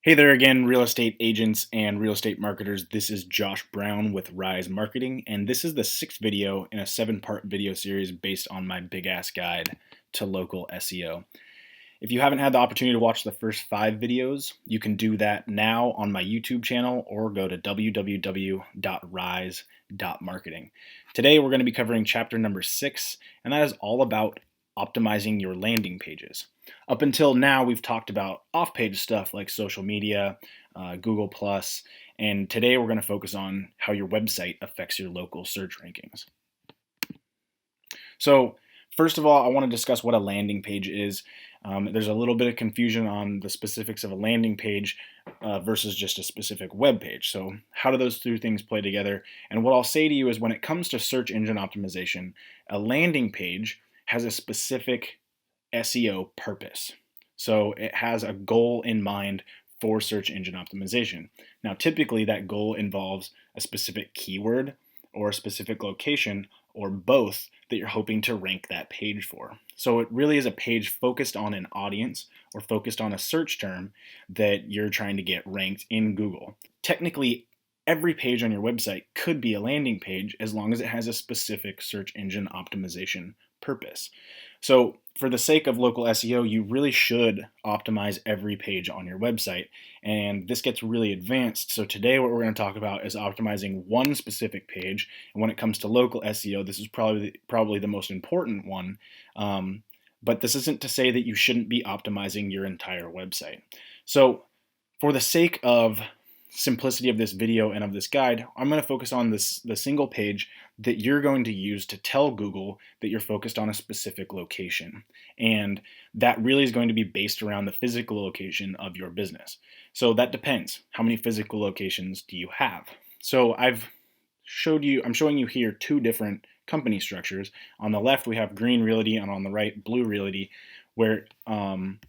Hey there again, real estate agents and real estate marketers. This is Josh Brown with Rise Marketing, and this is the sixth video in a seven-part video series based on my big ass guide to local SEO. If you haven't had the opportunity to watch the first 5 videos, you can do that now on my YouTube channel or go to www.rise.marketing. Today we're going to be covering chapter number 6, and that is all about optimizing your landing pages. Up until now, we've talked about off-page stuff like social media, Google+, and today we're going to focus on how your website affects your local search rankings. So first of all, I want to discuss what a landing page is. There's a little bit of confusion on the specifics of a landing page versus just a specific web page. So how do those two things play together? And what I'll say to you is when it comes to search engine optimization, a landing page has a specific SEO purpose. So it has a goal in mind for search engine optimization. Now, typically that goal involves a specific keyword or a specific location or both that you're hoping to rank that page for. So it really is a page focused on an audience or focused on a search term that you're trying to get ranked in Google. Technically, every page on your website could be a landing page as long as it has a specific search engine optimization purpose. So for the sake of local SEO, you really should optimize every page on your website. And this gets really advanced. So today what we're going to talk about is optimizing one specific page. And when it comes to local SEO, this is probably the most important one. But this isn't to say that you shouldn't be optimizing your entire website. So for the sake of simplicity of this video and of this guide, I'm going to focus on the single page that you're going to use to tell Google that you're focused on a specific location. And that really is going to be based around the physical location of your business. So that depends. How many physical locations do you have? So I'm showing you here 2 different company structures. On the left, we have Green Realty, and on the right, Blue Realty, where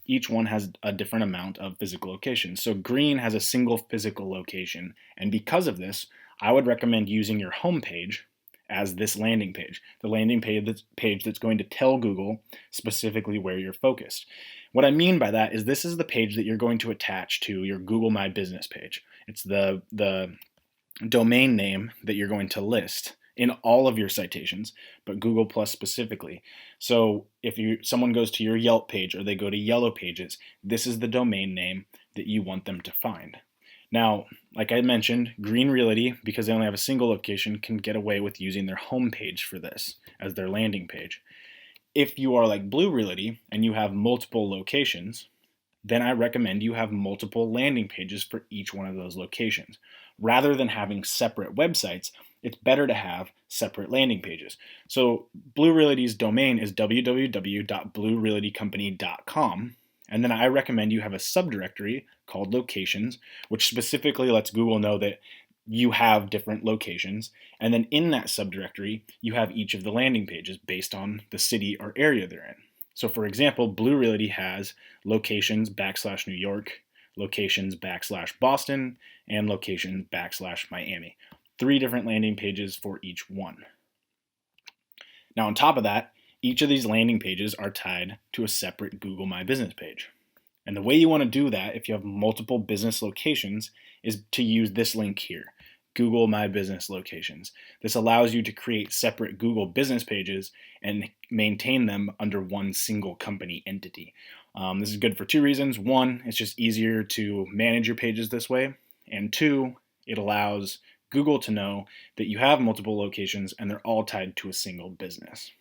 each one has a different amount of physical locations. So Green has a single physical location, and because of this, I would recommend using your home page as this landing page, the landing page that's going to tell Google specifically where you're focused. What I mean by that is this is the page that you're going to attach to your Google My Business page. It's the domain name that you're going to list in all of your citations, but Google Plus specifically. So if someone goes to your Yelp page or they go to Yellow Pages, this is the domain name that you want them to find. Now, like I mentioned, Green Realty, because they only have a single location, can get away with using their home page for this as their landing page. If you are like Blue Realty and you have multiple locations, then I recommend you have multiple landing pages for each one of those locations. Rather than having separate websites, it's better to have separate landing pages. So Blue Realty's domain is www.bluerealtycompany.com. And then I recommend you have a subdirectory called locations, which specifically lets Google know that you have different locations. And then in that subdirectory, you have each of the landing pages based on the city or area they're in. So for example, Blue Realty has locations /New York, locations /Boston, and locations /Miami. 3 different landing pages for each one. Now on top of that, each of these landing pages are tied to a separate Google My Business page. And the way you want to do that if you have multiple business locations is to use this link here, Google My Business Locations. This allows you to create separate Google business pages and maintain them under one single company entity. This is good for 2 reasons. 1, it's just easier to manage your pages this way. And 2, it allows Google to know that you have multiple locations and they're all tied to a single business.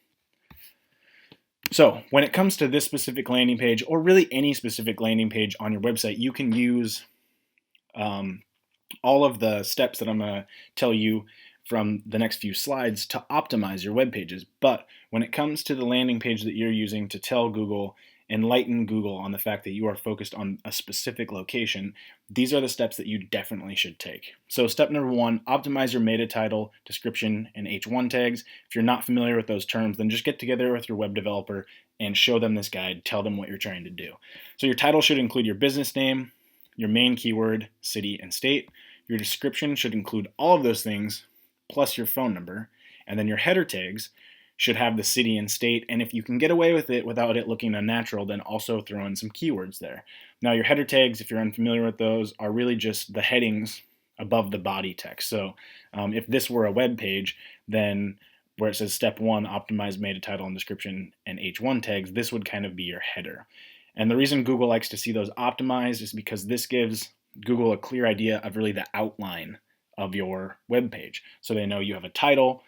So when it comes to this specific landing page, or really any specific landing page on your website, you can use all of the steps that I'm going to tell you from the next few slides to optimize your web pages. But when it comes to the landing page that you're using to tell Google, enlighten Google on the fact that you are focused on a specific location, these are the steps that you definitely should take. So step number 1, optimize your meta title, description, and H1 tags. If you're not familiar with those terms, then just get together with your web developer and show them this guide, tell them what you're trying to do. So your title should include your business name, your main keyword, city, and state. Your description should include all of those things, plus your phone number. And then your header tags should have the city and state, and if you can get away with it without it looking unnatural, then also throw in some keywords there. Now your header tags, if you're unfamiliar with those, are really just the headings above the body text. So if this were a web page, then where it says step 1, optimize meta title and description and H1 tags, this would kind of be your header. And the reason Google likes to see those optimized is because this gives Google a clear idea of really the outline of your web page. So they know you have a title,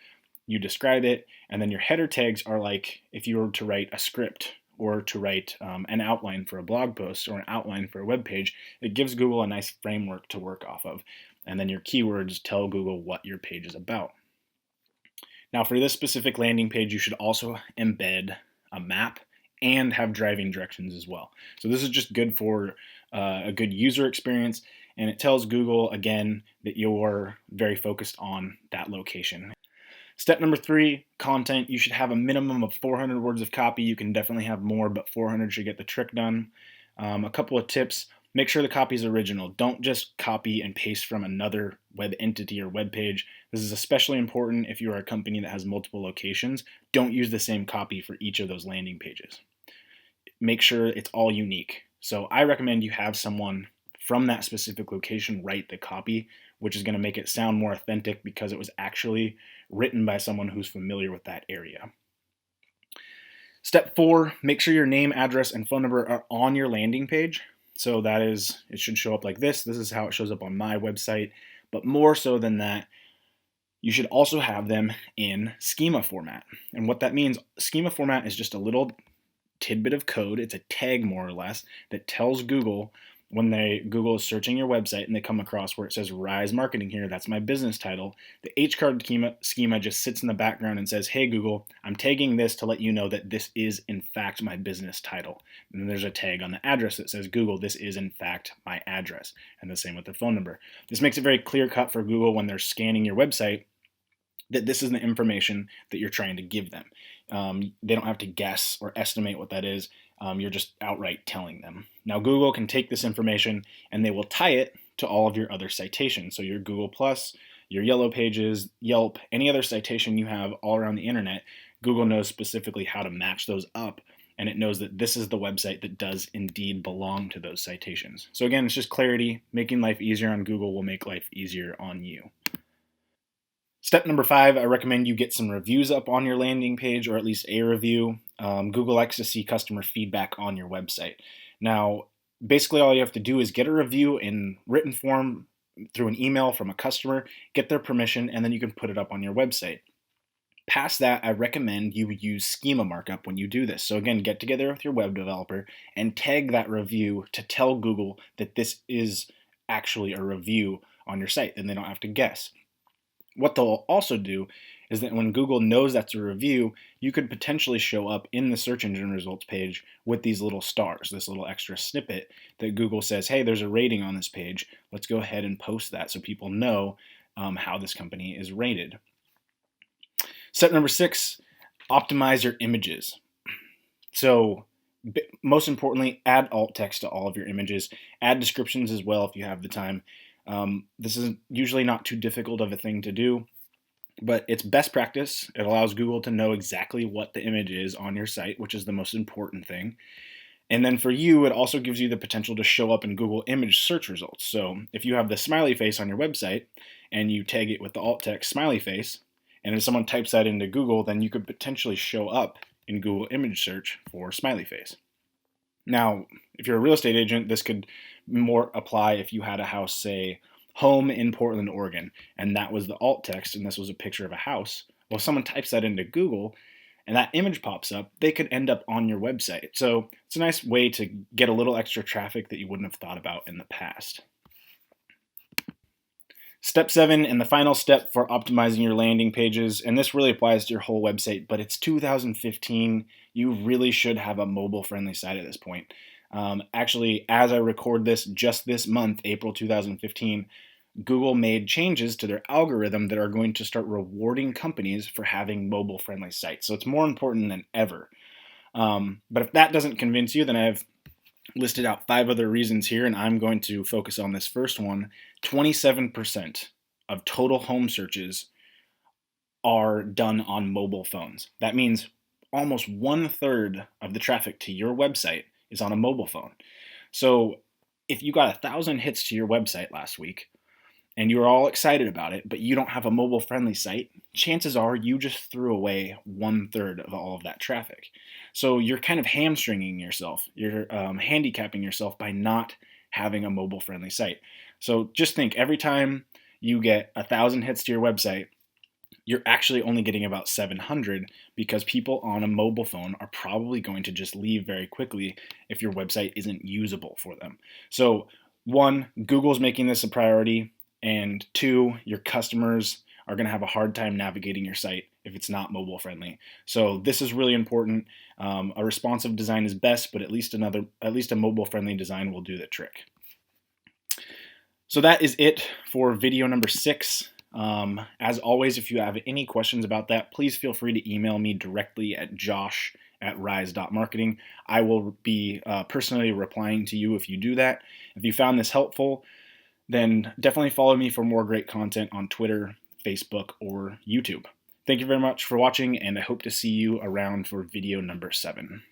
you describe it, and then your header tags are like if you were to write a script or to write an outline for a blog post or an outline for a web page. It gives Google a nice framework to work off of. And then your keywords tell Google what your page is about. Now for this specific landing page, you should also embed a map and have driving directions as well. So this is just good for a good user experience, and it tells Google, again, that you're very focused on that location. Step number 3, content. You should have a minimum of 400 words of copy. You can definitely have more, but 400 should get the trick done. A couple of tips. Make sure the copy is original. Don't just copy and paste from another web entity or web page. This is especially important if you are a company that has multiple locations. Don't use the same copy for each of those landing pages. Make sure it's all unique. So I recommend you have someone from that specific location write the copy, which is going to make it sound more authentic because it was actually written by someone who's familiar with that area. Step 4, make sure your name, address, and phone number are on your landing page. So that is, it should show up like this. This is how it shows up on my website. But more so than that, you should also have them in schema format. And what that means, schema format is just a little tidbit of code. It's a tag, more or less, that tells Google when Google is searching your website and they come across where it says Rise Marketing here, that's my business title. The H-card schema just sits in the background and says, hey Google, I'm tagging this to let you know that this is in fact my business title. And then there's a tag on the address that says, Google, this is in fact my address. And the same with the phone number. This makes it very clear cut for Google when they're scanning your website that this is the information that you're trying to give them. They don't have to guess or estimate what that is. You're just outright telling them. Now Google can take this information and they will tie it to all of your other citations. So your Google Plus, your Yellow Pages, Yelp, any other citation you have all around the internet, Google knows specifically how to match those up, and it knows that this is the website that does indeed belong to those citations. So again, it's just clarity. Making life easier on Google will make life easier on you. Step number 5, I recommend you get some reviews up on your landing page, or at least a review. Google likes to see customer feedback on your website. Now, basically all you have to do is get a review in written form through an email from a customer, get their permission, and then you can put it up on your website. Past that, I recommend you use schema markup when you do this. So again, get together with your web developer and tag that review to tell Google that this is actually a review on your site, and they don't have to guess. What they'll also do is that when Google knows that's a review, you could potentially show up in the search engine results page with these little stars, this little extra snippet that Google says, hey, there's a rating on this page. Let's go ahead and post that so people know how this company is rated. Step number 6, optimize your images. So most importantly, add alt text to all of your images. Add descriptions as well if you have the time. This is usually not too difficult of a thing to do, but it's best practice. It allows Google to know exactly what the image is on your site, which is the most important thing. And then for you, it also gives you the potential to show up in Google image search results. So if you have the smiley face on your website and you tag it with the alt text smiley face, and if someone types that into Google, then you could potentially show up in Google image search for smiley face. Now, if you're a real estate agent, this could more apply if you had a house, say, home in Portland, Oregon, and that was the alt text, and this was a picture of a house. Well, if someone types that into Google, and that image pops up, they could end up on your website. So it's a nice way to get a little extra traffic that you wouldn't have thought about in the past. Step 7, and the final step for optimizing your landing pages, and this really applies to your whole website, but it's 2015. You really should have a mobile-friendly site at this point. Actually, as I record this, just this month, April 2015, Google made changes to their algorithm that are going to start rewarding companies for having mobile-friendly sites. So it's more important than ever. But if that doesn't convince you, then I've listed out 5 other reasons here, and I'm going to focus on this first one. 27% of total home searches are done on mobile phones. That means almost 1/3 of the traffic to your website is on a mobile phone. So if you got 1,000 hits to your website last week and you were all excited about it, but you don't have a mobile friendly site, chances are you just threw away 1/3 of all of that traffic. So you're kind of hamstringing yourself. You're handicapping yourself by not having a mobile friendly site. So just think, every time you get 1,000 hits to your website, you're actually only getting about 700, because people on a mobile phone are probably going to just leave very quickly if your website isn't usable for them. So, one, Google's making this a priority, and two, your customers are going to have a hard time navigating your site if it's not mobile friendly. So this is really important. A responsive design is best, but at least a mobile friendly design will do the trick. So that is it for video number 6. As always, if you have any questions about that, please feel free to email me directly at josh@rise.marketing. I will be personally replying to you if you do that. If you found this helpful, then definitely follow me for more great content on Twitter, Facebook, or YouTube. Thank you very much for watching, and I hope to see you around for video number 7.